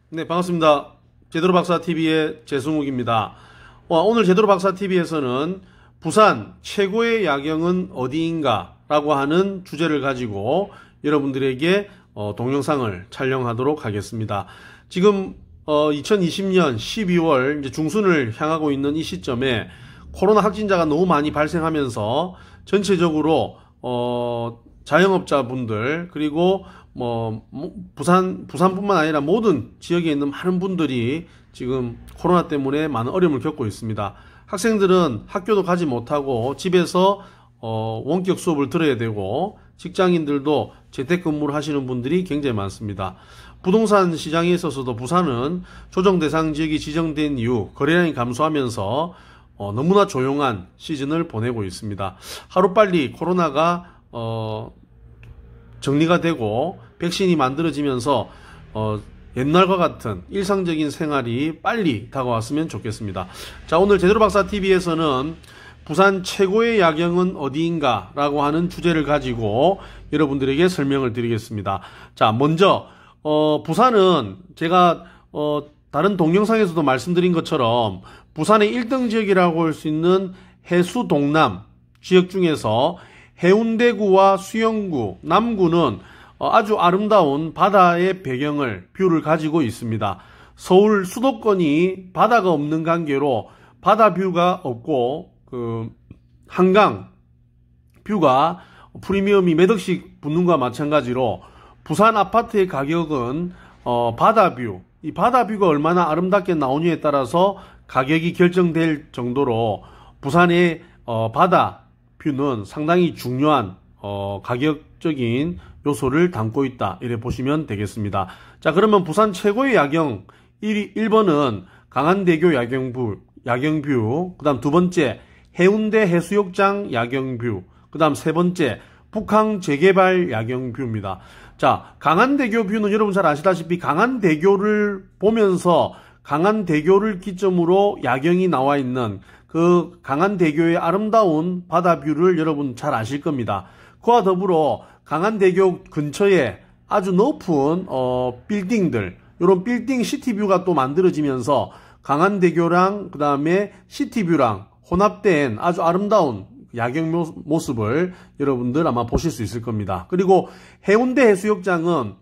네, 반갑습니다. 제대로 박사 TV의 재승욱입니다. 오늘 제대로 박사 TV에서는 부산 최고의 야경은 어디인가 라고 하는 주제를 가지고 여러분들에게 동영상을 촬영하도록 하겠습니다. 지금 2020년 12월 이제 중순을 향하고 있는 이 시점에 코로나 확진자가 너무 많이 발생하면서 전체적으로 자영업자분들 그리고 부산뿐만 아니라 모든 지역에 있는 많은 분들이 지금 코로나 때문에 많은 어려움을 겪고 있습니다. 학생들은 학교도 가지 못하고 집에서 원격 수업을 들어야 되고, 직장인들도 재택근무를 하시는 분들이 굉장히 많습니다. 부동산 시장에 있어서도 부산은 조정 대상 지역이 지정된 이후 거래량이 감소하면서 너무나 조용한 시즌을 보내고 있습니다. 하루빨리 코로나가 정리가 되고 백신이 만들어지면서 옛날과 같은 일상적인 생활이 빨리 다가왔으면 좋겠습니다. 자, 오늘 제대로 박사 TV에서는 부산 최고의 야경은 어디인가 라고 하는 주제를 가지고 여러분들에게 설명을 드리겠습니다. 자, 먼저 부산은 제가 다른 동영상에서도 말씀드린 것처럼 부산의 1등 지역이라고 할 수 있는 해수 동남 지역 중에서 해운대구와 수영구, 남구는 아주 아름다운 바다의 뷰를 가지고 있습니다. 서울 수도권이 바다가 없는 관계로 바다 뷰가 없고 한강 뷰가 프리미엄이 몇 억씩 붙는 것과 마찬가지로 부산 아파트의 가격은 바다 뷰, 이 바다 뷰가 얼마나 아름답게 나오느냐에 따라서 가격이 결정될 정도로 부산의 바다 뷰는 상당히 중요한 가격적인 요소를 담고 있다, 이래 보시면 되겠습니다. 자, 그러면 부산 최고의 야경 1번은 강한대교 야경뷰, 그 다음 두 번째 해운대 해수욕장 야경뷰, 그 다음 세 번째 북항 재개발 야경뷰입니다. 자, 강한대교 뷰는 여러분 잘 아시다시피 강한대교를 보면서 강한대교를 기점으로 야경이 나와 있는 그 강한대교의 아름다운 바다 뷰를 여러분 잘 아실 겁니다. 그와 더불어 강한대교 근처에 아주 높은 빌딩들, 이런 빌딩 시티뷰가 또 만들어지면서 강한대교랑 그 다음에 시티뷰랑 혼합된 아주 아름다운 야경 모습을 여러분들 아마 보실 수 있을 겁니다. 그리고 해운대 해수욕장은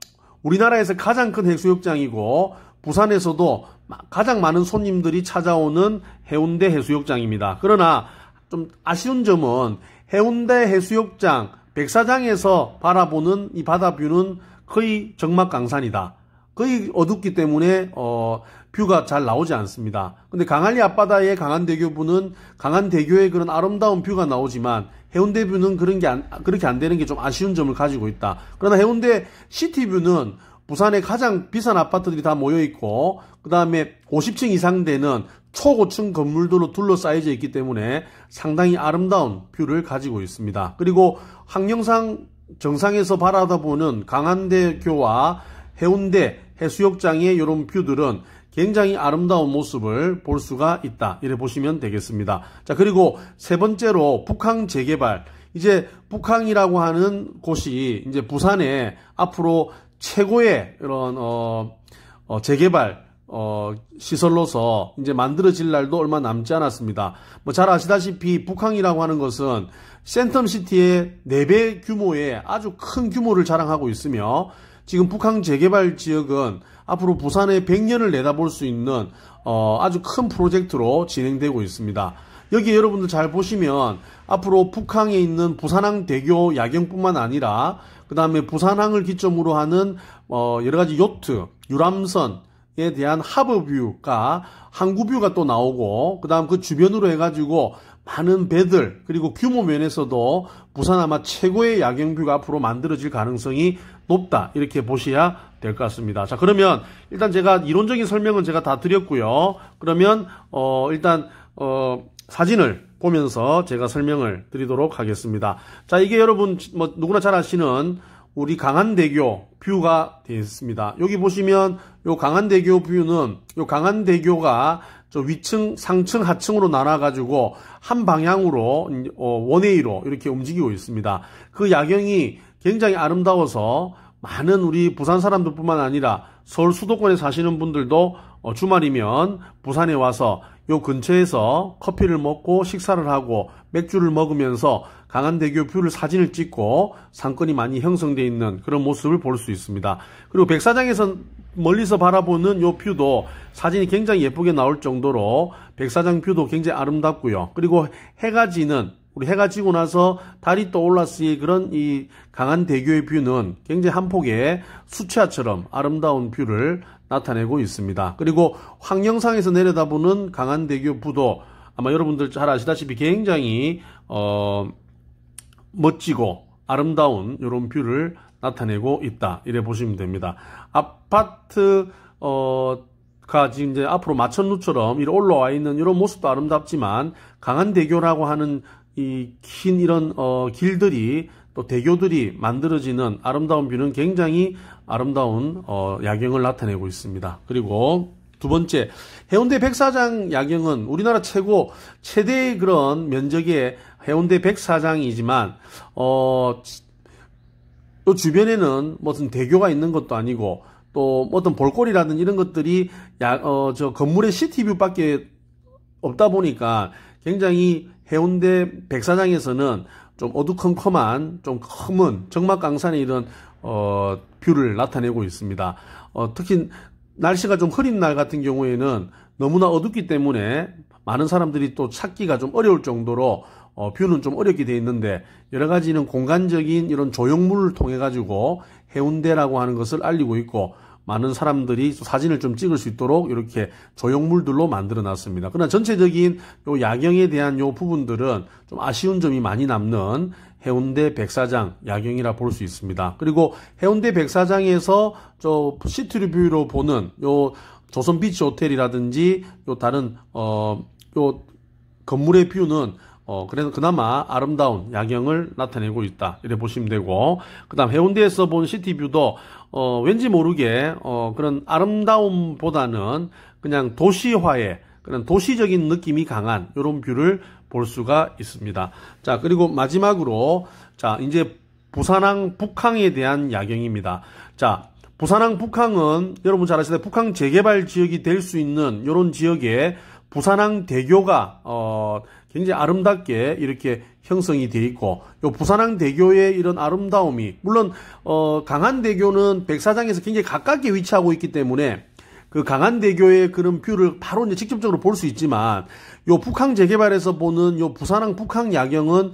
우리나라에서 가장 큰 해수욕장이고 부산에서도 가장 많은 손님들이 찾아오는 해운대 해수욕장입니다. 그러나 좀 아쉬운 점은 해운대 해수욕장 백사장에서 바라보는 이 바다 뷰는 거의 적막강산이다. 거의 어둡기 때문에 뷰가 잘 나오지 않습니다. 근데 강한리 앞바다의 강한대교 뷰는 강한대교의 그런 아름다운 뷰가 나오지만 해운대 뷰는 그렇게 안 되는 게 좀 아쉬운 점을 가지고 있다. 그러나 해운대 시티뷰는 부산의 가장 비싼 아파트들이 다 모여있고 그 다음에 50층 이상 되는 초고층 건물들로 둘러싸여져 있기 때문에 상당히 아름다운 뷰를 가지고 있습니다. 그리고 항령산 정상에서 바라다보는 강한대교와 해운대 해수욕장의 이런 뷰들은 굉장히 아름다운 모습을 볼 수가 있다, 이래 보시면 되겠습니다. 자, 그리고 세 번째로 북항 재개발. 이제 북항이라고 하는 곳이 이제 부산에 앞으로 최고의 이런 재개발 시설로서 이제 만들어질 날도 얼마 남지 않았습니다. 잘 아시다시피 북항이라고 하는 것은 센텀시티의 4배 규모의 아주 큰 규모를 자랑하고 있으며, 지금 북항 재개발 지역은 앞으로 부산의 100년을 내다볼 수 있는 아주 큰 프로젝트로 진행되고 있습니다. 여기 여러분들 잘 보시면 앞으로 북항에 있는 부산항대교 야경뿐만 아니라 그 다음에 부산항을 기점으로 하는 여러가지 요트, 유람선에 대한 하버뷰가, 항구뷰가 또 나오고, 그 다음 그 주변으로 해가지고 많은 배들, 그리고 규모 면에서도 부산 아마 최고의 야경뷰가 앞으로 만들어질 가능성이 높다, 이렇게 보셔야 될 것 같습니다. 자, 그러면 일단 제가 이론적인 설명은 제가 다 드렸고요. 그러면 일단 사진을 보면서 제가 설명을 드리도록 하겠습니다. 자, 이게 여러분 누구나 잘 아시는 우리 강한대교 뷰가 되어 있습니다. 여기 보시면 요 강한대교 뷰는 요 강한대교가 저 위층, 상층, 하층으로 나눠가지고 한 방향으로 원웨이로 이렇게 움직이고 있습니다. 그 야경이 굉장히 아름다워서 많은 우리 부산 사람들뿐만 아니라 서울 수도권에 사시는 분들도 주말이면 부산에 와서 요 근처에서 커피를 먹고 식사를 하고 맥주를 먹으면서 강한대교 뷰를 사진을 찍고 상권이 많이 형성되어 있는 그런 모습을 볼 수 있습니다. 그리고 백사장에서 멀리서 바라보는 요 뷰도 사진이 굉장히 예쁘게 나올 정도로 백사장 뷰도 굉장히 아름답고요. 그리고 해가 지고 나서 달이 또 올랐으니 그런 이 강한대교의 뷰는 굉장히 한 폭의 수채화처럼 아름다운 뷰를 나타내고 있습니다. 그리고 황령상에서 내려다보는 강한대교 뷰도 아마 여러분들 잘 아시다시피 굉장히 멋지고 아름다운 이런 뷰를 나타내고 있다. 이래 보시면 됩니다. 아파트가 지금 이제 앞으로 마천루처럼 이렇게 올라와 있는 이런 모습도 아름답지만 강한대교라고 하는 이 긴 이런 길들이 또 대교들이 만들어지는 아름다운 뷰는 굉장히 아름다운 야경을 나타내고 있습니다. 그리고 두 번째, 해운대 백사장 야경은 우리나라 최대의 그런 면적의 해운대 백사장이지만 요 주변에는 무슨 대교가 있는 것도 아니고 또 어떤 볼거리라든지 이런 것들이 저 건물의 시티뷰밖에 없다 보니까 굉장히 해운대 백사장에서는 좀 어두컴컴한 좀 검은 정막강산의 이런 뷰를 나타내고 있습니다. 특히 날씨가 좀 흐린 날 같은 경우에는 너무나 어둡기 때문에 많은 사람들이 또 찾기가 좀 어려울 정도로 뷰는 좀 어렵게 되어 있는데 여러 가지는 공간적인 이런 조형물을 통해 가지고 해운대라고 하는 것을 알리고 있고 많은 사람들이 사진을 좀 찍을 수 있도록 이렇게 조형물들로 만들어 놨습니다. 그러나 전체적인 요 야경에 대한 요 부분들은 좀 아쉬운 점이 많이 남는 해운대 백사장 야경이라 볼 수 있습니다. 그리고 해운대 백사장에서 저 시티뷰로 보는 요 조선 비치 호텔이라든지 요 다른 요 건물의 뷰는 그래서 그나마 아름다운 야경을 나타내고 있다. 이렇게 보시면 되고, 그 다음 해운대에서 본 시티뷰도, 왠지 모르게, 그런 아름다움보다는 그냥 도시화의 그런 도시적인 느낌이 강한 이런 뷰를 볼 수가 있습니다. 자, 그리고 마지막으로, 자, 이제 부산항 북항에 대한 야경입니다. 자, 부산항 북항은 여러분 잘 아시다시피 북항 재개발 지역이 될 수 있는 이런 지역에 부산항 대교가, 굉장히 아름답게 이렇게 형성이 되어 있고, 요 부산항 대교의 이런 아름다움이, 물론, 강한대교는 백사장에서 굉장히 가깝게 위치하고 있기 때문에, 그 강한대교의 그런 뷰를 바로 이제 직접적으로 볼 수 있지만, 요 북항 재개발에서 보는 요 부산항 북항 야경은,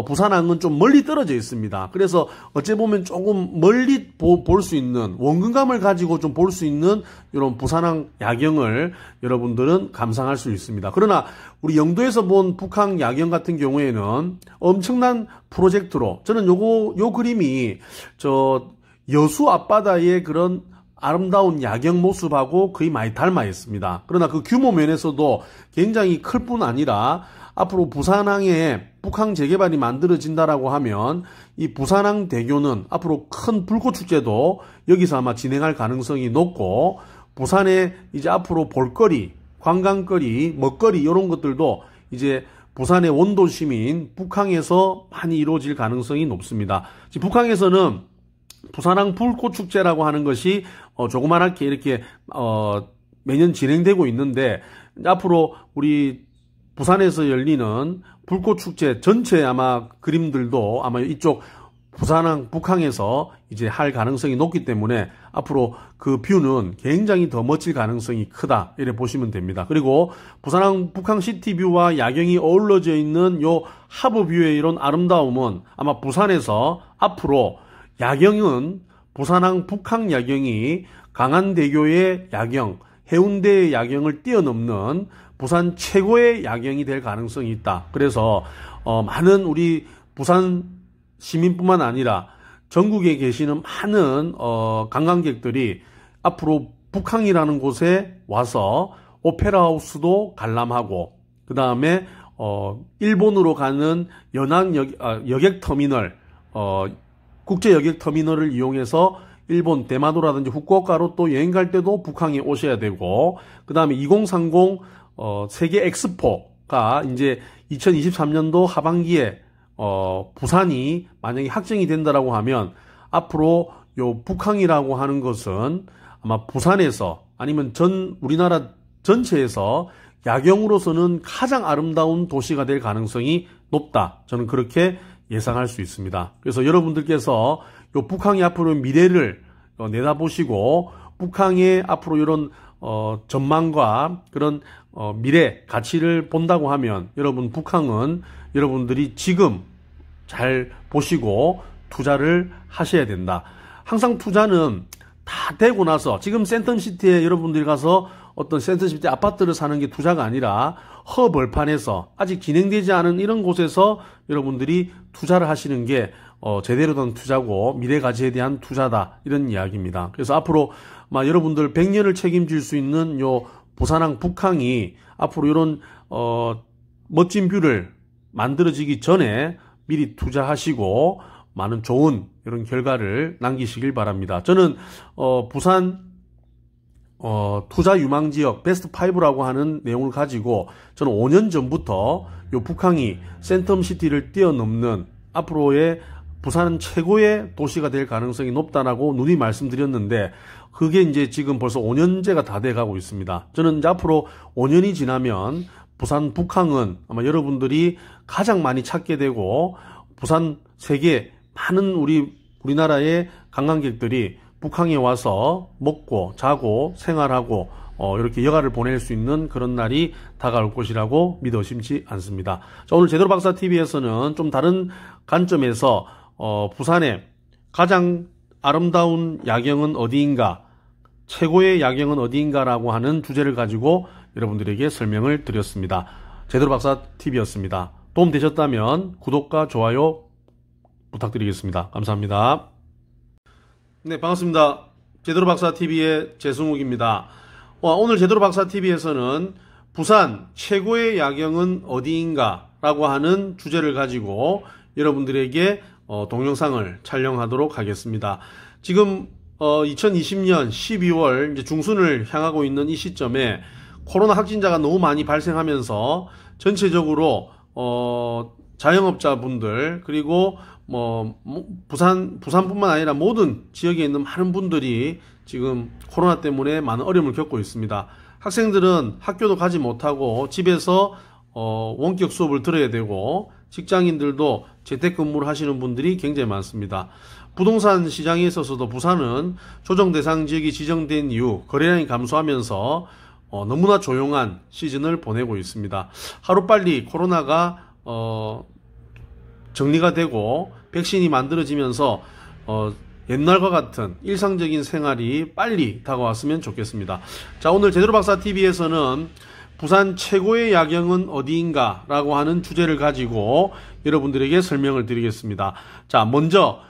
부산항은 좀 멀리 떨어져 있습니다. 그래서 어찌 보면 조금 멀리 볼 수 있는, 원근감을 가지고 좀 볼 수 있는 이런 부산항 야경을 여러분들은 감상할 수 있습니다. 그러나 우리 영도에서 본 북항 야경 같은 경우에는 엄청난 프로젝트로, 저는 요 그림이 여수 앞바다의 그런 아름다운 야경 모습하고 거의 많이 닮아 있습니다. 그러나 그 규모 면에서도 굉장히 클 뿐 아니라 앞으로 부산항에 북항 재개발이 만들어진다라고 하면 이 부산항 대교는 앞으로 큰 불꽃축제도 여기서 아마 진행할 가능성이 높고, 부산에 이제 앞으로 볼거리, 관광거리, 먹거리 이런 것들도 이제 부산의 원도심인 북항에서 많이 이루어질 가능성이 높습니다. 지금 북항에서는 부산항 불꽃축제라고 하는 것이 조그만하게 이렇게 매년 진행되고 있는데, 앞으로 우리 부산에서 열리는 불꽃축제 전체 아마 그림들도 아마 이쪽 부산항 북항에서 이제 할 가능성이 높기 때문에 앞으로 그 뷰는 굉장히 더 멋질 가능성이 크다, 이렇게 보시면 됩니다. 그리고 부산항 북항 시티뷰와 야경이 어우러져 있는 요 하브뷰의 이런 아름다움은 아마 부산에서 앞으로 야경은 부산항 북항 야경이 강한대교의 야경, 해운대의 야경을 뛰어넘는 부산 최고의 야경이 될 가능성이 있다. 그래서 많은 우리 부산 시민뿐만 아니라 전국에 계시는 많은 관광객들이 앞으로 북항이라는 곳에 와서 오페라 하우스도 관람하고, 그 다음에 일본으로 가는 연안 여객터미널, 국제 여객터미널을 이용해서 일본 대마도라든지 후쿠오카로 또 여행 갈 때도 북항에 오셔야 되고, 그 다음에 2030 세계 엑스포가 이제 2023년도 하반기에 부산이 만약에 확정이 된다라고 하면 앞으로 요 북항이라고 하는 것은 아마 부산에서 아니면 우리나라 전체에서 야경으로서는 가장 아름다운 도시가 될 가능성이 높다. 저는 그렇게 예상할 수 있습니다. 그래서 여러분들께서 요 북항의 앞으로 미래를 내다보시고 북항의 앞으로 이런 전망과 그런 미래 가치를 본다고 하면 여러분 북항은 여러분들이 지금 잘 보시고 투자를 하셔야 된다. 항상 투자는 다 되고 나서 지금 센텀시티에 여러분들이 가서 어떤 센텀시티 아파트를 사는 게 투자가 아니라 허벌판에서 아직 진행되지 않은 이런 곳에서 여러분들이 투자를 하시는 게 제대로 된 투자고 미래 가치에 대한 투자다 이런 이야기입니다. 그래서 앞으로 여러분들 100년을 책임질 수 있는 요 부산항 북항이 앞으로 이런 멋진 뷰를 만들어지기 전에 미리 투자하시고 많은 좋은 이런 결과를 남기시길 바랍니다. 저는 부산 투자 유망 지역 베스트 5라고 하는 내용을 가지고 저는 5년 전부터 요 북항이 센텀시티를 뛰어넘는 앞으로의 부산 최고의 도시가 될 가능성이 높다라고 누누이 말씀드렸는데 그게 이제 지금 벌써 5년째가 다 돼가고 있습니다. 저는 이제 앞으로 5년이 지나면 부산 북항은 아마 여러분들이 가장 많이 찾게 되고 부산 세계 많은 우리나라의 관광객들이 북항에 와서 먹고 자고 생활하고 이렇게 여가를 보낼 수 있는 그런 날이 다가올 것이라고 믿어 심지 않습니다. 자, 오늘 제대로 박사 TV에서는 좀 다른 관점에서 부산의 가장 아름다운 야경은 어디인가, 최고의 야경은 어디인가라고 하는 주제를 가지고 여러분들에게 설명을 드렸습니다. 제대로 박사 TV였습니다. 도움 되셨다면 구독과 좋아요 부탁드리겠습니다. 감사합니다. 네, 반갑습니다. 제대로 박사 TV의 재승욱입니다. 오늘 제대로 박사 TV에서는 부산 최고의 야경은 어디인가 라고 하는 주제를 가지고 여러분들에게 동영상을 촬영하도록 하겠습니다. 지금 2020년 12월 이제 중순을 향하고 있는 이 시점에 코로나 확진자가 너무 많이 발생하면서 전체적으로 자영업자분들 그리고 부산뿐만 아니라 모든 지역에 있는 많은 분들이 지금 코로나 때문에 많은 어려움을 겪고 있습니다. 학생들은 학교도 가지 못하고 집에서 원격 수업을 들어야 되고 직장인들도 재택근무를 하시는 분들이 굉장히 많습니다. 부동산 시장에 있어서도 부산은 조정 대상 지역이 지정된 이후 거래량이 감소하면서 너무나 조용한 시즌을 보내고 있습니다. 하루빨리 코로나가 정리가 되고 백신이 만들어지면서 옛날과 같은 일상적인 생활이 빨리 다가왔으면 좋겠습니다. 자, 오늘 제대로 박사 TV에서는 부산 최고의 야경은 어디인가 라고 하는 주제를 가지고 여러분들에게 설명을 드리겠습니다. 자, 먼저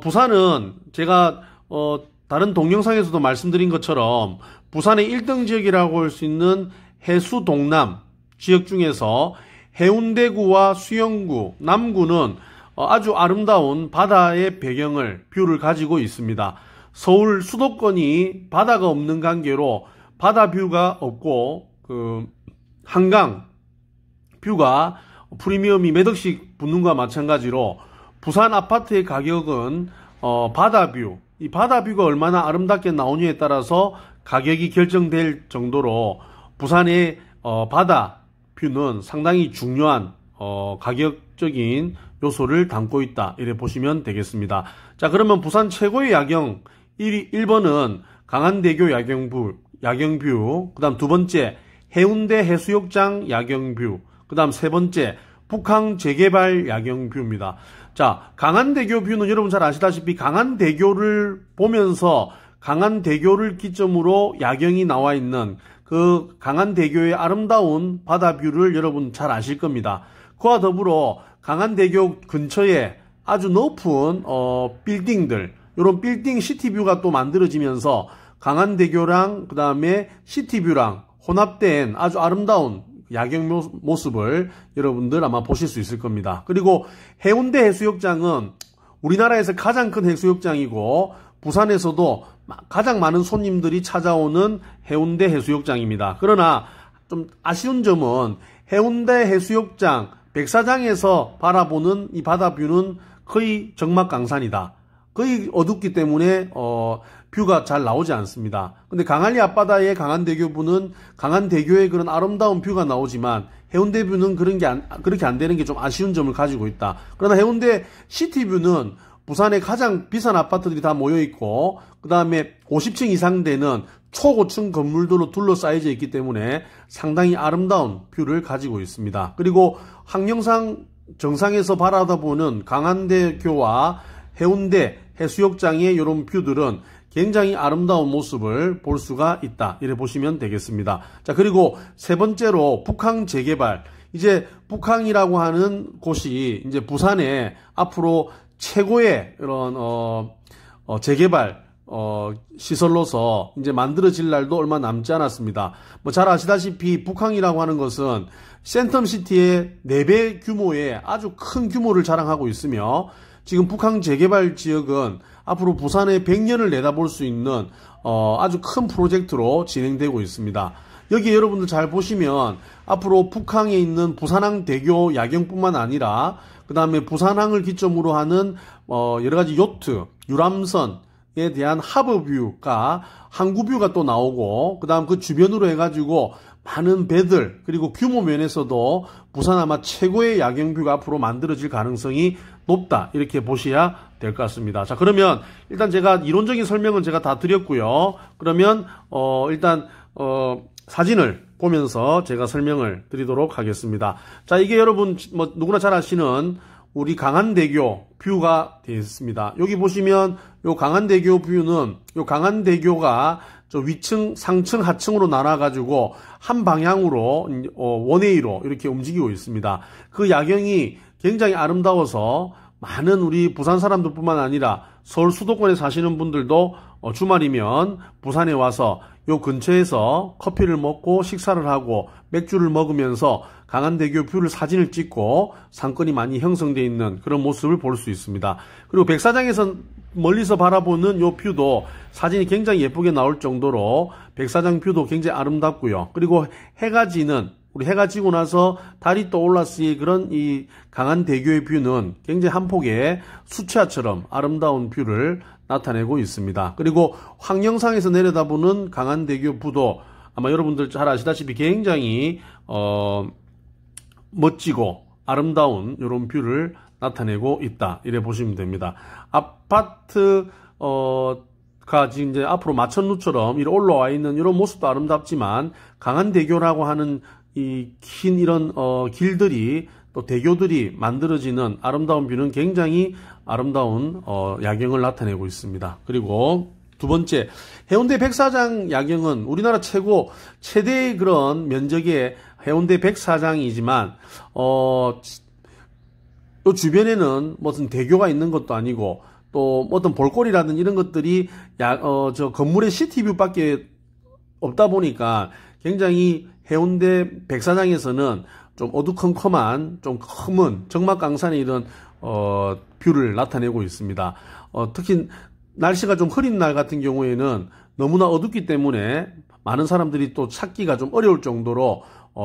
부산은 제가 다른 동영상에서도 말씀드린 것처럼 부산의 1등 지역이라고 할 수 있는 해수 동남 지역 중에서 해운대구와 수영구, 남구는 아주 아름다운 바다의 배경을, 뷰를 가지고 있습니다. 서울 수도권이 바다가 없는 관계로 바다 뷰가 없고 한강 뷰가 프리미엄이 몇 억씩 붙는 것과 마찬가지로 부산 아파트의 가격은 바다 뷰, 이 바다 뷰가 얼마나 아름답게 나오느냐에 따라서 가격이 결정될 정도로 부산의 바다 뷰는 상당히 중요한 가격적인 요소를 담고 있다, 이래 보시면 되겠습니다. 자, 그러면 부산 최고의 야경 1번은 강한대교 야경뷰, 그 다음 두 번째 해운대 해수욕장 야경뷰, 그 다음 세 번째 북항 재개발 야경뷰입니다. 자, 강한대교 뷰는 여러분 잘 아시다시피 강한대교를 보면서 강한대교를 기점으로 야경이 나와 있는 그 강한대교의 아름다운 바다뷰를 여러분 잘 아실 겁니다. 그와 더불어 강한대교 근처에 아주 높은 빌딩들, 이런 빌딩 시티뷰가 또 만들어지면서 강한대교랑 그 다음에 시티뷰랑 혼합된 아주 아름다운 야경 모습을 여러분들 아마 보실 수 있을 겁니다. 그리고 해운대 해수욕장은 우리나라에서 가장 큰 해수욕장이고 부산에서도 가장 많은 손님들이 찾아오는 해운대 해수욕장입니다. 그러나 좀 아쉬운 점은 해운대 해수욕장 백사장에서 바라보는 이 바다뷰는 거의 정막강산이다. 거의 어둡기 때문에 뷰가 잘 나오지 않습니다. 근데 강한리 앞바다의 강한대교부는 강한대교의 그런 아름다운 뷰가 나오지만 해운대 뷰는 그렇게 안 되는 게 좀 아쉬운 점을 가지고 있다. 그러나 해운대 시티뷰는 부산의 가장 비싼 아파트들이 다 모여 있고, 그 다음에 50층 이상 되는 초고층 건물들로 둘러싸여져 있기 때문에 상당히 아름다운 뷰를 가지고 있습니다. 그리고 항령산 정상에서 바라다보는 강한대교와 해운대 해수욕장의 이런 뷰들은 굉장히 아름다운 모습을 볼 수가 있다. 이래 보시면 되겠습니다. 자, 그리고 세 번째로 북항 재개발. 이제 북항이라고 하는 곳이 이제 부산에 앞으로 최고의 이런 재개발 시설로서 이제 만들어질 날도 얼마 남지 않았습니다. 뭐 잘 아시다시피 북항이라고 하는 것은 센텀시티의 4배 규모의 아주 큰 규모를 자랑하고 있으며, 지금 북항 재개발 지역은 앞으로 부산의 100년을 내다볼 수 있는 아주 큰 프로젝트로 진행되고 있습니다. 여기 여러분들 잘 보시면 앞으로 북항에 있는 부산항대교 야경뿐만 아니라 그 다음에 부산항을 기점으로 하는 여러가지 요트, 유람선에 대한 하버뷰가, 항구뷰가 또 나오고, 그 다음 그 주변으로 해가지고 많은 배들, 그리고 규모 면에서도 부산 아마 최고의 야경뷰가 앞으로 만들어질 가능성이 높다. 이렇게 보셔야 될 것 같습니다. 자, 그러면 일단 제가 이론적인 설명은 제가 다 드렸고요. 그러면 일단 사진을 보면서 제가 설명을 드리도록 하겠습니다. 자, 이게 여러분 뭐 누구나 잘 아시는 우리 강한대교 뷰가 되어 있습니다. 여기 보시면 요 강한대교 뷰는 요 강한대교가 저 위층, 상층, 하층으로 나눠가지고 한 방향으로 원웨이로 이렇게 움직이고 있습니다. 그 야경이 굉장히 아름다워서 많은 우리 부산 사람들뿐만 아니라 서울 수도권에 사시는 분들도 주말이면 부산에 와서 요 근처에서 커피를 먹고 식사를 하고 맥주를 먹으면서 강한대교 뷰를 사진을 찍고 상권이 많이 형성되어 있는 그런 모습을 볼 수 있습니다. 그리고 백사장에서 멀리서 바라보는 요 뷰도 사진이 굉장히 예쁘게 나올 정도로 백사장 뷰도 굉장히 아름답고요. 그리고 해가 지는, 우리 해가 지고 나서 달이 떠올랐을 그런 이 강한대교의 뷰는 굉장히 한 폭의 수채화처럼 아름다운 뷰를 나타내고 있습니다. 그리고 황령상에서 내려다보는 강한대교 뷰도 아마 여러분들 잘 아시다시피 굉장히 멋지고 아름다운 이런 뷰를 나타내고 있다. 이래 보시면 됩니다. 아파트가 지금 이제 앞으로 마천루처럼 이렇게 올라와 있는 이런 모습도 아름답지만, 강한대교라고 하는 이 긴 이런 길들이 또 대교들이 만들어지는 아름다운 뷰는 굉장히 아름다운 야경을 나타내고 있습니다. 그리고 두 번째, 해운대 백사장 야경은 우리나라 최대의 그런 면적의 해운대 백사장이지만 또 주변에는 무슨 대교가 있는 것도 아니고 또 어떤 볼거리라든지 이런 것들이 저 건물의 시티뷰밖에 없다 보니까 굉장히 해운대 백사장에서는 좀 어두컴컴한, 좀 검은 정막강산의 이런 뷰를 나타내고 있습니다. 특히 날씨가 좀 흐린 날 같은 경우에는 너무나 어둡기 때문에 많은 사람들이 또 찾기가 좀 어려울 정도로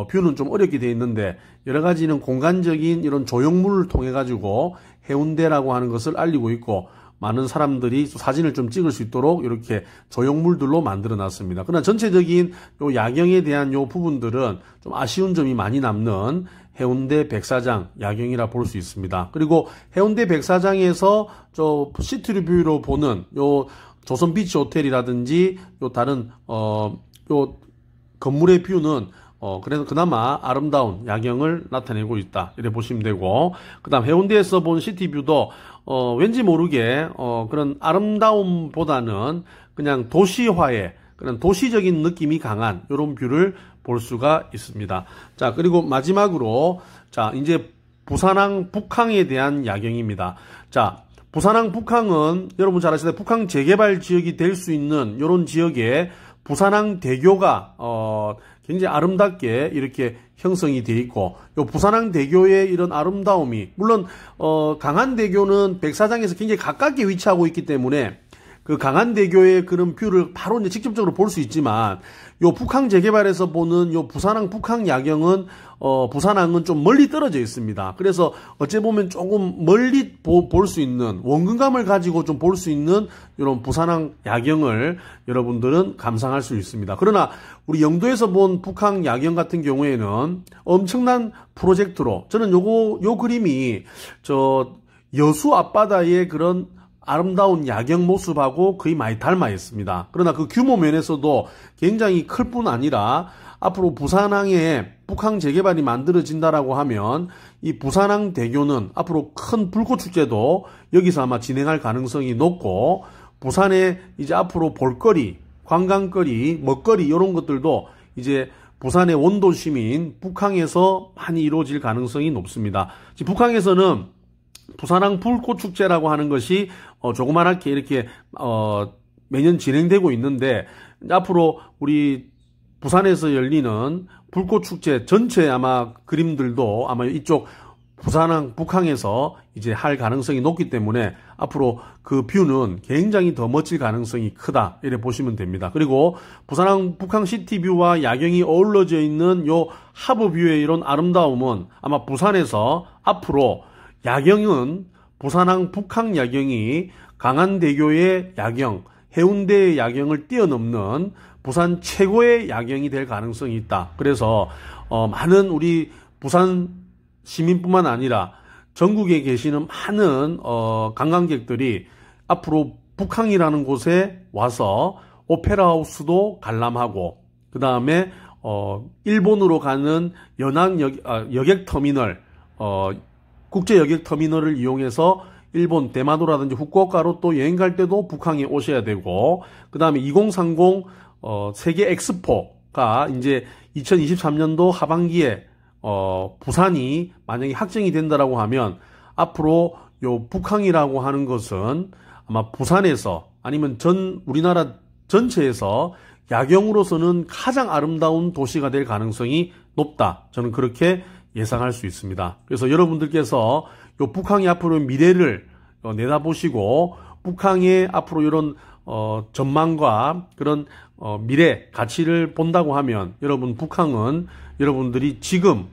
뷰는 좀 어렵게 되어 있는데, 여러 가지는 공간적인 이런 조형물을 통해 가지고 해운대라고 하는 것을 알리고 있고, 많은 사람들이 사진을 좀 찍을 수 있도록 이렇게 조형물들로 만들어 놨습니다. 그러나 전체적인 요 야경에 대한 요 부분들은 좀 아쉬운 점이 많이 남는 해운대 백사장 야경이라 볼 수 있습니다. 그리고 해운대 백사장에서 저 시티뷰로 보는 요 조선 비치 호텔이라든지 요 다른 요 건물의 뷰는 그래서 그나마 아름다운 야경을 나타내고 있다. 이래 보시면 되고, 그 다음 해운대에서 본 시티뷰도 왠지 모르게 그런 아름다움보다는 그냥 도시화의 그런 도시적인 느낌이 강한 이런 뷰를 볼 수가 있습니다. 자, 그리고 마지막으로 자, 이제 부산항 북항에 대한 야경입니다. 자, 부산항 북항은 여러분 잘 아시다시피 북항 재개발 지역이 될 수 있는 이런 지역에 부산항 대교가 굉장히 아름답게 이렇게 형성이 되어 있고, 요 부산항 대교의 이런 아름다움이, 물론 강한대교는 백사장에서 굉장히 가깝게 위치하고 있기 때문에 그 강한대교의 그런 뷰를 바로 이제 직접적으로 볼 수 있지만 요 북항 재개발에서 보는 요 부산항 북항 야경은 부산항은 좀 멀리 떨어져 있습니다. 그래서 어찌 보면 조금 멀리 볼 수 있는 원근감을 가지고 좀 볼 수 있는 이런 부산항 야경을 여러분들은 감상할 수 있습니다. 그러나 우리 영도에서 본 북항 야경 같은 경우에는 엄청난 프로젝트로 저는 요 그림이 저 여수 앞바다의 그런 아름다운 야경 모습하고 거의 많이 닮아 있습니다. 그러나 그 규모 면에서도 굉장히 클 뿐 아니라 앞으로 부산항에 북항 재개발이 만들어진다라고 하면 이 부산항 대교는 앞으로 큰 불꽃축제도 여기서 아마 진행할 가능성이 높고 부산에 이제 앞으로 볼거리, 관광거리, 먹거리 이런 것들도 이제 부산의 원도심인 북항에서 많이 이루어질 가능성이 높습니다. 지금 북항에서는 부산항 불꽃축제라고 하는 것이 조그맣게 이렇게 매년 진행되고 있는데 앞으로 우리 부산에서 열리는 불꽃축제 전체 아마 그림들도 아마 이쪽 부산항 북항에서 이제 할 가능성이 높기 때문에 앞으로 그 뷰는 굉장히 더 멋질 가능성이 크다 이렇게 보시면 됩니다. 그리고 부산항 북항 시티뷰와 야경이 어우러져 있는 요 하브뷰의 이런 아름다움은 아마 부산에서 앞으로 야경은 부산항 북항 야경이 강한대교의 야경, 해운대의 야경을 뛰어넘는 부산 최고의 야경이 될 가능성이 있다. 그래서 많은 우리 부산 시민뿐만 아니라 전국에 계시는 많은 관광객들이 앞으로 북항이라는 곳에 와서 오페라 하우스도 관람하고 그 다음에 일본으로 가는 연안 여객 터미널 국제 여객 터미널을 이용해서 일본 대마도라든지 후쿠오카로 또 여행 갈 때도 북항에 오셔야 되고 그 다음에 2030 세계 엑스포가 이제 2023년도 하반기에 부산이 만약에 확정이 된다라고 하면 앞으로 요 북항이라고 하는 것은 아마 부산에서 아니면 우리나라 전체에서 야경으로서는 가장 아름다운 도시가 될 가능성이 높다. 저는 그렇게 예상할 수 있습니다. 그래서 여러분들께서 요 북항의 앞으로 미래를 내다보시고 북항의 앞으로 이런 전망과 그런 미래 가치를 본다고 하면 여러분 북항은 여러분들이 지금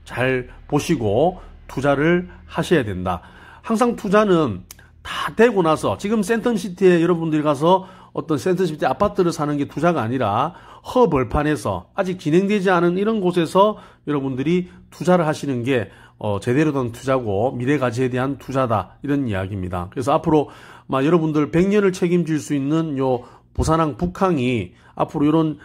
잘 보시고 투자를 하셔야 된다. 항상 투자는 다 되고 나서 지금 센텀시티에 여러분들이 가서 어떤 센텀시티 아파트를 사는 게 투자가 아니라 허벌판에서 아직 진행되지 않은 이런 곳에서 여러분들이 투자를 하시는 게 제대로 된 투자고 미래 가치에 대한 투자다 이런 이야기입니다. 그래서 앞으로 여러분들 100년을 책임질 수 있는 요 부산항 북항이 앞으로 이런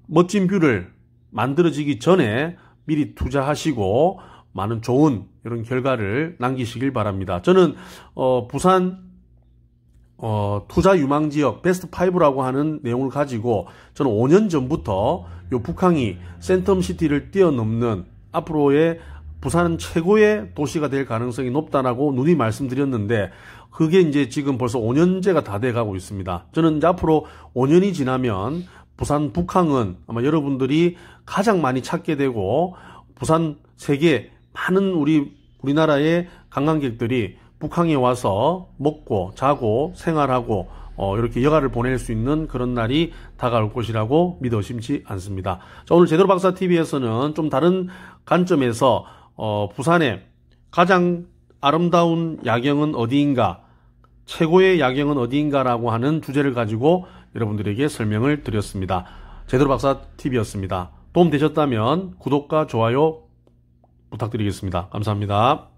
멋진 뷰를 만들어지기 전에 미리 투자하시고 많은 좋은 이런 결과를 남기시길 바랍니다. 저는 부산 투자 유망지역 베스트 5라고 하는 내용을 가지고 저는 5년 전부터 요 북항이 센텀시티를 뛰어넘는 앞으로의 부산은 최고의 도시가 될 가능성이 높다라고 누누이 말씀드렸는데 그게 이제 지금 벌써 5년째가 다 돼가고 있습니다. 저는 이제 앞으로 5년이 지나면 부산 북항은 아마 여러분들이 가장 많이 찾게 되고 부산 세계 많은 우리나라의 관광객들이 북항에 와서 먹고 자고 생활하고 이렇게 여가를 보낼 수 있는 그런 날이 다가올 것이라고 믿어 의심치 않습니다. 자, 오늘 제대로 박사 TV에서는 좀 다른 관점에서 부산의 가장 아름다운 야경은 어디인가, 최고의 야경은 어디인가라고 하는 주제를 가지고 여러분들에게 설명을 드렸습니다. 제대로 박사 TV였습니다. 도움 되셨다면 구독과 좋아요 부탁드리겠습니다. 감사합니다.